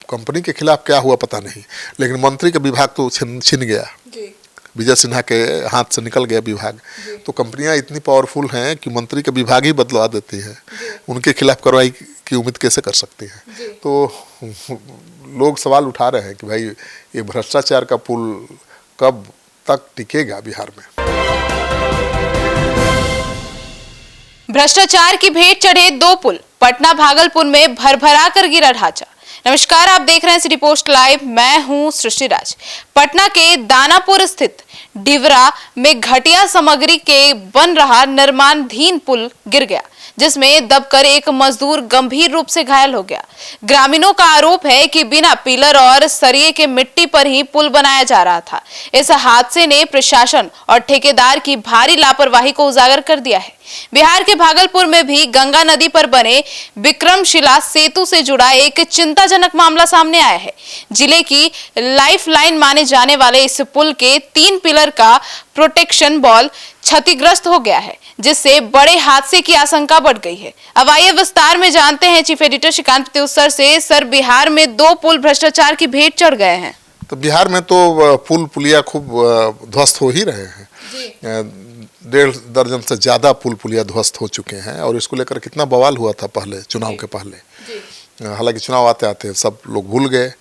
Company के खिलाफ क्या हुआ पता नहीं, लेकिन मंत्री का विभाग तो छिन गया, विजय सिन्हा के हाथ से निकल गया विभाग। तो कंपनियां इतनी पावरफुल हैं कि मंत्री का विभाग ही बदलवा देती हैं, उनके खिलाफ कार्रवाई की उम्मीद कैसे कर सकती हैं। तो लोग सवाल उठा रहे हैं कि भाई ये भ्रष्टाचार का पुल कब तक टिकेगा बिहार में। भ्रष्टाचार की भेंट चढ़े 2 पुल, पटना भागलपुर में भरभरा कर गिरा ढांचा। नमस्कार, आप देख रहे हैं सिटी पोस्ट लाइव, मैं हूं सृष्टि राज। पटना के दानापुर स्थित डिवरा में घटिया सामग्री के बन रहा निर्माणाधीन पुल गिर गया, जिसमें दबकर एक मजदूर गंभीर रूप से घायल हो गया। ग्रामीणों का आरोप है कि बिना पिलर और सरिये के मिट्टी पर ही पुल बनाया जा रहा था। इस हादसे ने प्रशासन और ठेकेदार की भारी लापरवाही को उजागर कर दिया है। बिहार के भागलपुर में भी गंगा नदी पर बने विक्रमशिला सेतु से जुड़ा एक चिंताजनक मामला सामने आया है। जिले की लाइफलाइन माने जाने वाले इस पुल के 3 पिलर का प्रोटेक्शन वॉल क्षतिग्रस्त हो गया है, जिससे बड़े हादसे की आशंका बढ़ गई है। अब आइए विस्तार में जानते हैं चीफ एडिटर श्रीकांत प्रत्युत्तर से। सर, बिहार में 2 पुल भ्रष्टाचार की भेंट चढ़ गए हैं। तो बिहार में तो पुल पुलिया खूब ध्वस्त हो ही रहे हैं। 1.5 दर्जन से ज़्यादा पुल पुलिया ध्वस्त हो चुके हैं, और इसको लेकर कितना बवाल हुआ था पहले, चुनाव के पहले। हालांकि चुनाव आते आते सब लोग भूल गए,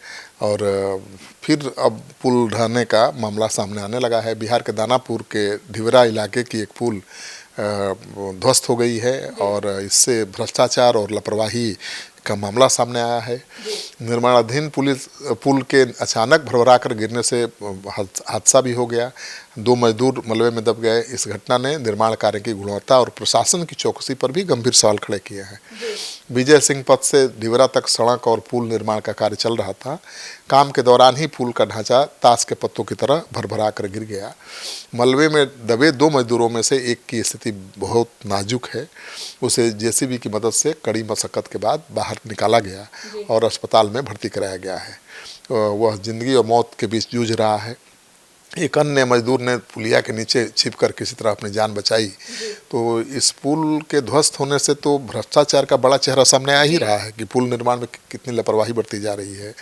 और फिर अब पुल ढहने का मामला सामने आने लगा है। बिहार के दानापुर के ढिवरा इलाके की एक पुल ध्वस्त हो गई है, और इससे भ्रष्टाचार और लापरवाही का मामला सामने आया है। निर्माणाधीन पुल के अचानक भरभरा कर गिरने से हादसा भी हो गया। 2 मजदूर मलबे में दब गए। इस घटना ने निर्माण कार्य की गुणवत्ता और प्रशासन की चौकसी पर भी गंभीर सवाल खड़े किए हैं। विजय सिंह पथ से ढिवरा तक सड़क और पुल निर्माण का कार्य चल रहा था। काम के दौरान ही पुल का ढांचा ताश के पत्तों की तरह भरभरा कर गिर गया। मलबे में दबे 2 मजदूरों में से एक की स्थिति बहुत नाजुक है। उसे जेसीबी की मदद से कड़ी मशक्कत के बाद बाहर निकाला गया और अस्पताल में भर्ती कराया गया है। वह जिंदगी और मौत के बीच जूझ रहा है। एक अन्य मजदूर ने पुलिया के नीचे छिपकर किसी तरह अपनी जान बचाई। तो इस पुल के ध्वस्त होने से तो भ्रष्टाचार का बड़ा चेहरा सामने आ ही रहा है कि पुल निर्माण में कितनी लापरवाही बढ़ती जा रही है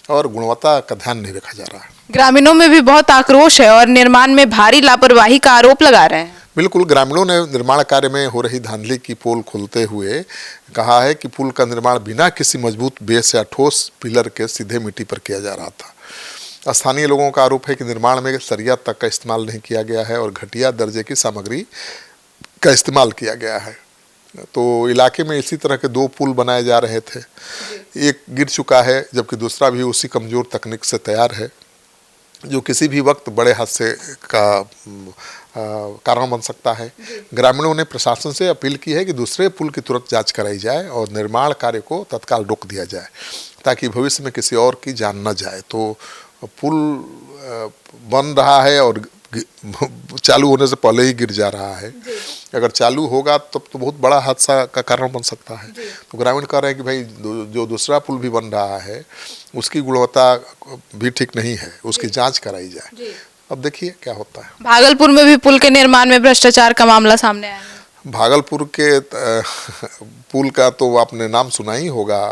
और गुणवत्ता का ध्यान नहीं रखा जा रहा है। ग्रामीणों में भी बहुत आक्रोश है और निर्माण में भारी लापरवाही का आरोप लगा रहे हैं। बिल्कुल, ग्रामीणों ने निर्माण कार्य में हो रही धांधली की पोल खोलते हुए कहा है कि पुल का निर्माण बिना किसी मजबूत बेस या ठोस पिलर के सीधे मिट्टी पर किया जा रहा था। स्थानीय लोगों का आरोप है कि निर्माण में सरिया तक का इस्तेमाल नहीं किया गया है और घटिया दर्जे की सामग्री का इस्तेमाल किया गया है। तो इलाके में इसी तरह के 2 पुल बनाए जा रहे थे। एक गिर चुका है, जबकि दूसरा भी उसी कमज़ोर तकनीक से तैयार है, जो किसी भी वक्त बड़े हादसे का कारण बन सकता है। ग्रामीणों ने प्रशासन से अपील की है कि दूसरे पुल की तुरंत जांच कराई जाए और निर्माण कार्य को तत्काल रोक दिया जाए, ताकि भविष्य में किसी और की जान न जाए। तो पुल बन रहा है और चालू होने से पहले ही गिर जा रहा है। अगर चालू होगा तब तो बहुत बड़ा हादसा का कारण बन सकता है। तो ग्रामीण कह रहे हैं कि भाई जो दूसरा पुल भी बन रहा है उसकी गुणवत्ता भी ठीक नहीं है, उसकी जांच कराई जाए। अब देखिए क्या होता है। भागलपुर में भी पुल के निर्माण में भ्रष्टाचार का मामला सामने आया है। भागलपुर के पुल का तो आपने नाम सुना ही होगा।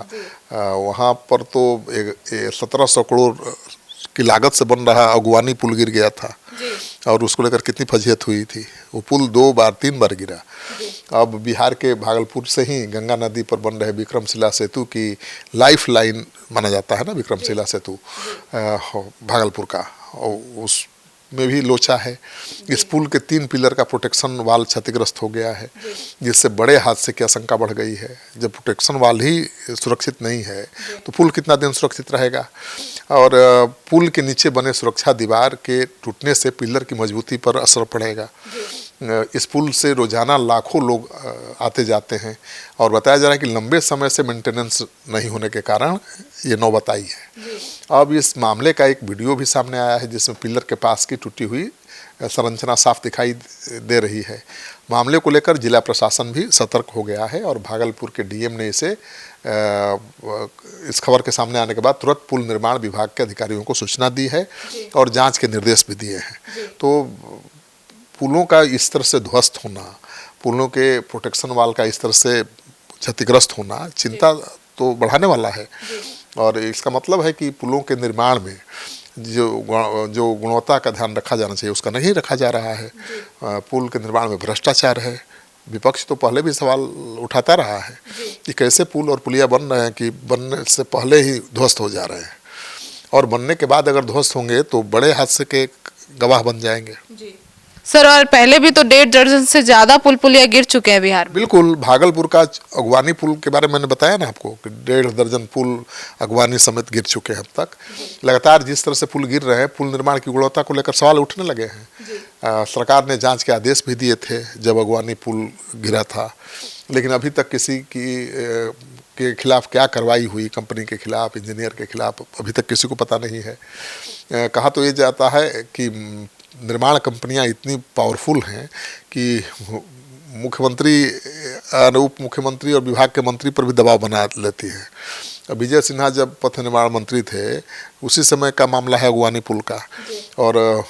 वहाँ पर तो 1700 करोड़ की लागत से बन रहा अगवानी पुल गिर गया था, और उसको लेकर कितनी फजीहत हुई थी। वो पुल 3 बार गिरा। अब बिहार के भागलपुर से ही गंगा नदी पर बन रहे विक्रमशिला सेतु की लाइफ लाइन माना जाता है ना, विक्रमशिला सेतु भागलपुर का, उस में भी लोचा है। इस पुल के 3 पिलर का प्रोटेक्शन वाल क्षतिग्रस्त हो गया है, जिससे बड़े हादसे की आशंका बढ़ गई है। जब प्रोटेक्शन वाल ही सुरक्षित नहीं है तो पुल कितना दिन सुरक्षित रहेगा। और पुल के नीचे बने सुरक्षा दीवार के टूटने से पिलर की मजबूती पर असर पड़ेगा। इस पुल से रोजाना लाखों लोग आते जाते हैं, और बताया जा रहा है कि लंबे समय से मेंटेनेंस नहीं होने के कारण ये नौबत आई है। अब इस मामले का एक वीडियो भी सामने आया है, जिसमें पिलर के पास की टूटी हुई संरचना साफ दिखाई दे रही है। मामले को लेकर जिला प्रशासन भी सतर्क हो गया है, और भागलपुर के डीएम ने इस खबर के सामने आने के बाद तुरंत पुल निर्माण विभाग के अधिकारियों को सूचना दी है और जांच के निर्देश भी दिए हैं। तो पुलों का इस तरह से ध्वस्त होना, पुलों के प्रोटेक्शन वाल का इस तरह से क्षतिग्रस्त होना चिंता तो बढ़ाने वाला है। और इसका मतलब है कि पुलों के निर्माण में जो गुणवत्ता का ध्यान रखा जाना चाहिए उसका नहीं रखा जा रहा है। पुल के निर्माण में भ्रष्टाचार है। विपक्ष तो पहले भी सवाल उठाता रहा है कि कैसे पुल और पुलिया बन रहे हैं कि बनने से पहले ही ध्वस्त हो जा रहे हैं, और बनने के बाद अगर ध्वस्त होंगे तो बड़े हादसे के गवाह बन जाएंगे। सर, और पहले भी तो 1.5 दर्जन से ज्यादा पुल पुलिया गिर चुके हैं बिहार में। बिल्कुल, भागलपुर का अगवानी पुल के बारे में मैंने बताया ना आपको कि 1.5 दर्जन पुल अगवानी समेत गिर चुके हैं अब तक। लगातार जिस तरह से पुल गिर रहे हैं, पुल निर्माण की गुणवत्ता को लेकर सवाल उठने लगे हैं। सरकार ने जांच के आदेश भी दिए थे जब अगवानी पुल गिरा था, लेकिन अभी तक किसी के खिलाफ क्या कार्रवाई हुई, कंपनी के खिलाफ, इंजीनियर के खिलाफ, अभी तक किसी को पता नहीं है। कहा तो ये जाता है कि निर्माण कंपनियां इतनी पावरफुल हैं कि मुख्यमंत्री, उप मुख्यमंत्री और विभाग के मंत्री पर भी दबाव बना लेती है। विजय सिन्हा जब पथ निर्माण मंत्री थे उसी समय का मामला है अगवानी पुल का, और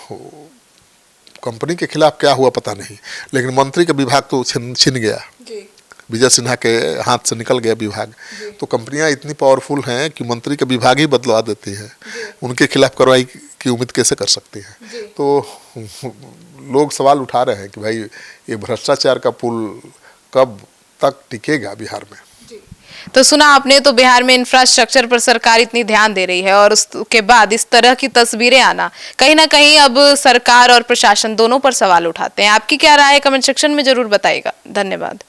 कंपनी के खिलाफ क्या हुआ पता नहीं, लेकिन मंत्री का विभाग तो छिन गया, विजय सिन्हा के हाथ से निकल गया विभाग। तो कंपनियां इतनी पावरफुल हैं कि मंत्री का विभाग ही बदलवा देती हैं, उनके खिलाफ कार्रवाई की उम्मीद कैसे कर सकती हैं। तो लोग सवाल उठा रहे हैं कि भाई ये भ्रष्टाचार का पुल कब तक टिकेगा बिहार में। तो सुना आपने, तो बिहार में इंफ्रास्ट्रक्चर पर सरकार इतनी ध्यान दे रही है और उसके बाद इस तरह की तस्वीरें आना कहीं ना कहीं अब सरकार और प्रशासन दोनों पर सवाल उठाते हैं। आपकी क्या राय है, कमेंट सेक्शन में जरूर बताइएगा। धन्यवाद।